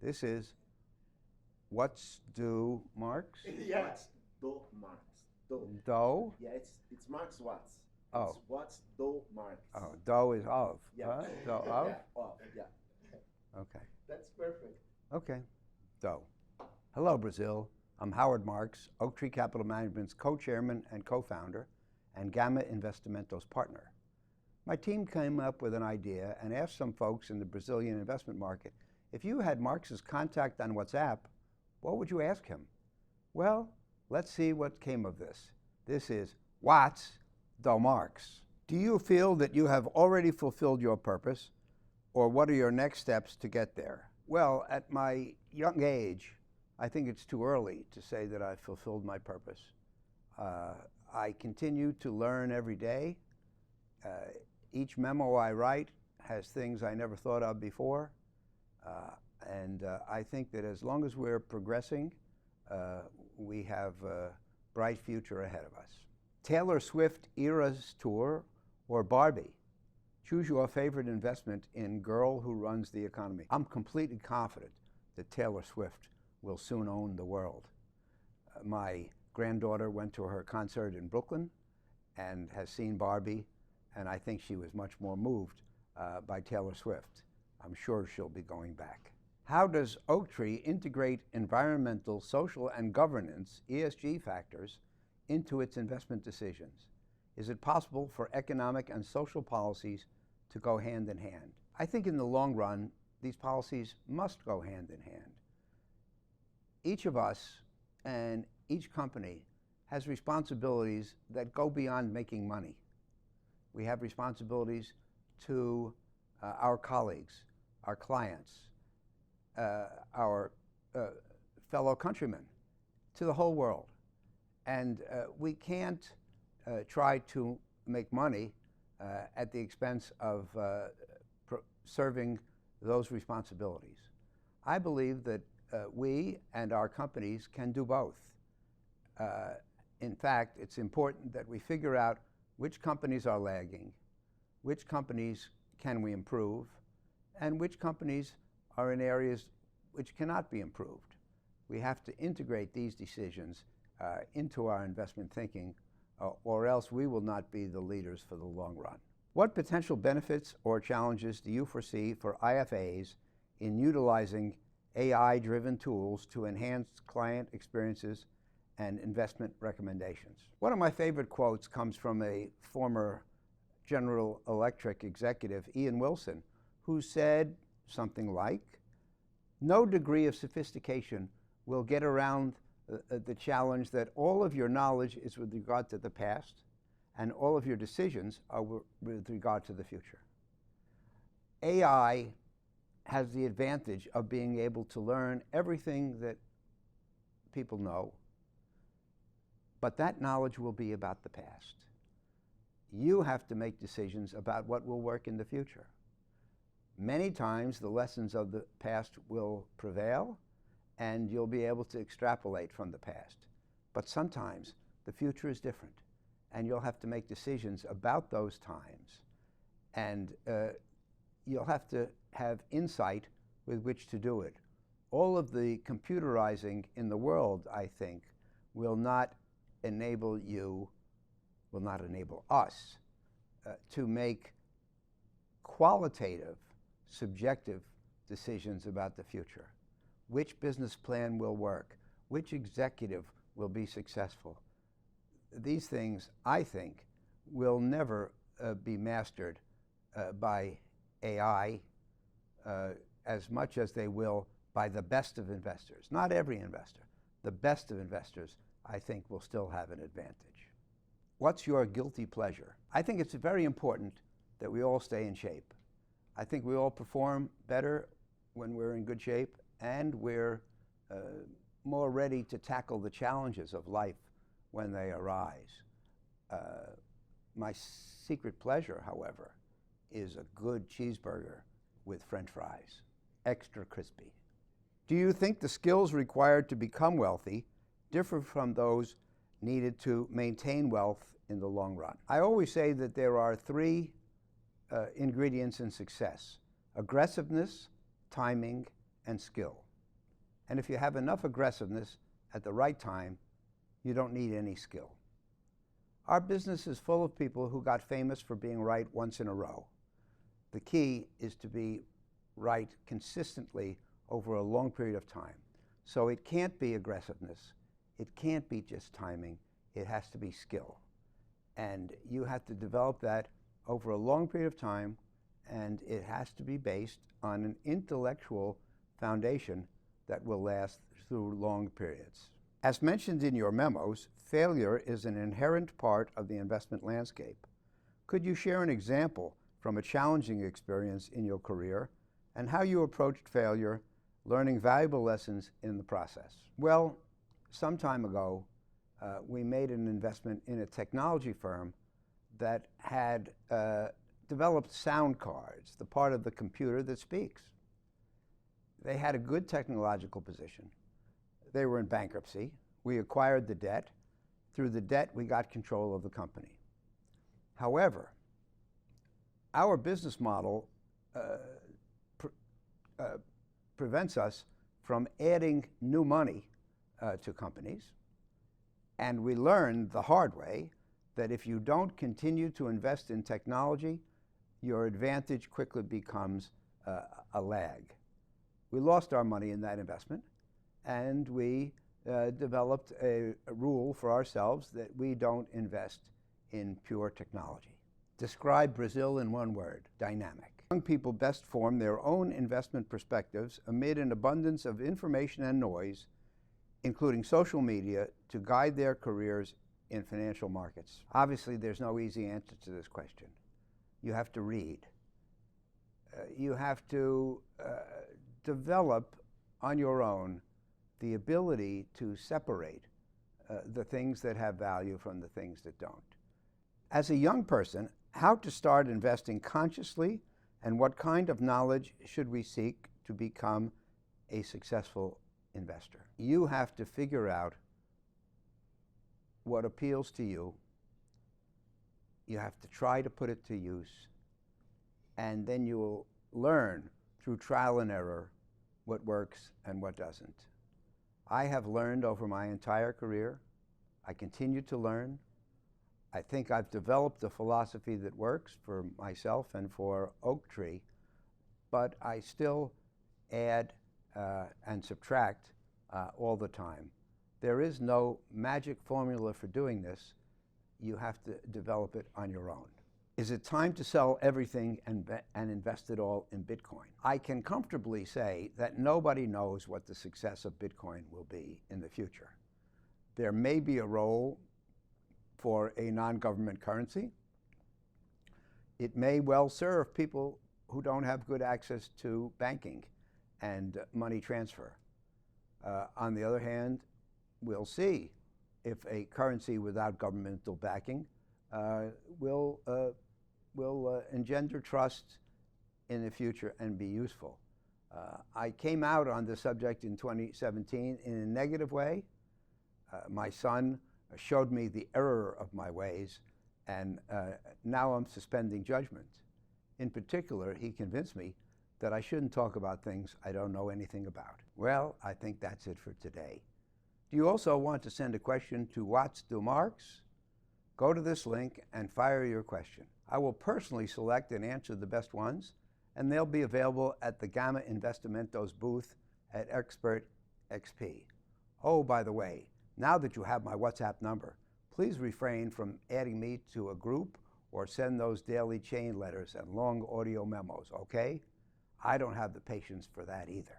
This is what's due Marx? Yeah, it's do Marx. Do. Dough? Yeah, it's Marx what's. Oh. It's what's do Marx. Oh, dough is of. Yeah. Huh? Dough of? Yeah, of. Yeah. Okay. That's perfect. Okay. Dough. Hello, Brazil. I'm Howard Marks, Oaktree Capital Management's co-chairman and co-founder, and Gama Investimentos partner. My team came up with an idea and asked some folks in the Brazilian investment market, if you had Marx's contact on WhatsApp, what would you ask him? Well, let's see what came of this. This is What's do Marx? Do you feel that you have already fulfilled your purpose, or what are your next steps to get there? Well, at my young age, I think it's too early to say that I've fulfilled my purpose. I continue to learn every day. Each memo I write has things I never thought of before. And I think that as long as we're progressing, we have a bright future ahead of us. Taylor Swift Eras Tour or Barbie? Choose your favorite investment in Girl Who Runs the Economy. I'm completely confident that Taylor Swift will soon own the world. My granddaughter went to her concert in Brooklyn and has seen Barbie, and I think she was much more moved by Taylor Swift. I'm sure she'll be going back. How does Oaktree integrate environmental, social, and governance, ESG factors, into its investment decisions? Is it possible for economic and social policies to go hand in hand? I think in the long run, these policies must go hand in hand. Each of us and each company has responsibilities that go beyond making money. We have responsibilities to our colleagues, our clients, our fellow countrymen, to the whole world. And we can't try to make money at the expense of serving those responsibilities. I believe that we and our companies can do both. In fact, it's important that we figure out which companies are lagging, which companies can we improve, and which companies are in areas which cannot be improved. We have to integrate these decisions into our investment thinking, or else we will not be the leaders for the long run. What potential benefits or challenges do you foresee for IFAs in utilizing AI-driven tools to enhance client experiences and investment recommendations? One of my favorite quotes comes from a former General Electric executive, Ian Wilson, who said something like, "No degree of sophistication will get around the challenge that all of your knowledge is with regard to the past and all of your decisions are with regard to the future." AI has the advantage of being able to learn everything that people know, but that knowledge will be about the past. You have to make decisions about what will work in the future. Many times the lessons of the past will prevail and you'll be able to extrapolate from the past. But sometimes the future is different and you'll have to make decisions about those times, and you'll have to have insight with which to do it. All of the computerizing in the world, I think, will not enable us to make qualitative, subjective decisions about the future. Which business plan will work? Which executive will be successful? These things, I think, will never be mastered by AI as much as they will by the best of investors. Not every investor. The best of investors, I think, will still have an advantage. What's your guilty pleasure? I think it's very important that we all stay in shape. I think we all perform better when we're in good shape, and we're more ready to tackle the challenges of life when they arise. My secret pleasure, however, is a good cheeseburger with French fries, extra crispy. Do you think the skills required to become wealthy differ from those needed to maintain wealth in the long run? I always say that there are three ingredients in success: aggressiveness, timing, and skill. And if you have enough aggressiveness at the right time, you don't need any skill. Our business is full of people who got famous for being right once in a row. The key is to be right consistently over a long period of time. So it can't be aggressiveness. It can't be just timing. It has to be skill. And you have to develop that over a long period of time, and it has to be based on an intellectual foundation that will last through long periods. As mentioned in your memos, failure is an inherent part of the investment landscape. Could you share an example from a challenging experience in your career and how you approached failure, learning valuable lessons in the process? Well, some time ago, we made an investment in a technology firm that had developed sound cards, the part of the computer that speaks. They had a good technological position. They were in bankruptcy. We acquired the debt. Through the debt, we got control of the company. However, our business model prevents us from adding new money to companies. And we learned the hard way that if you don't continue to invest in technology, your advantage quickly becomes a lag. We lost our money in that investment, and we developed a rule for ourselves that we don't invest in pure technology. Describe Brazil in one word: dynamic. Young people best form their own investment perspectives amid an abundance of information and noise, including social media, to guide their careers in financial markets. Obviously, there's no easy answer to this question. You have to read. You have to develop on your own the ability to separate the things that have value from the things that don't. As a young person, how to start investing consciously and what kind of knowledge should we seek to become a successful investor? You have to figure out what appeals to you. You have to try to put it to use, and then you will learn through trial and error what works and what doesn't. I have learned over my entire career. I continue to learn. I think I've developed a philosophy that works for myself and for Oaktree, but I still add and subtract all the time. There is no magic formula for doing this. You have to develop it on your own. Is it time to sell everything and invest it all in Bitcoin? I can comfortably say that nobody knows what the success of Bitcoin will be in the future. There may be a role for a non-government currency. It may well serve people who don't have good access to banking and money transfer. On the other hand, we'll see if a currency without governmental backing will engender trust in the future and be useful. I came out on this subject in 2017 in a negative way. My son showed me the error of my ways, and now I'm suspending judgment. In particular, he convinced me that I shouldn't talk about things I don't know anything about. Well, I think that's it for today. Do you also want to send a question to What's Do Marks? Go to this link and fire your question. I will personally select and answer the best ones, and they'll be available at the Gama Investimentos booth at Expert XP. Oh, by the way, now that you have my WhatsApp number, please refrain from adding me to a group or send those daily chain letters and long audio memos, okay? I don't have the patience for that either.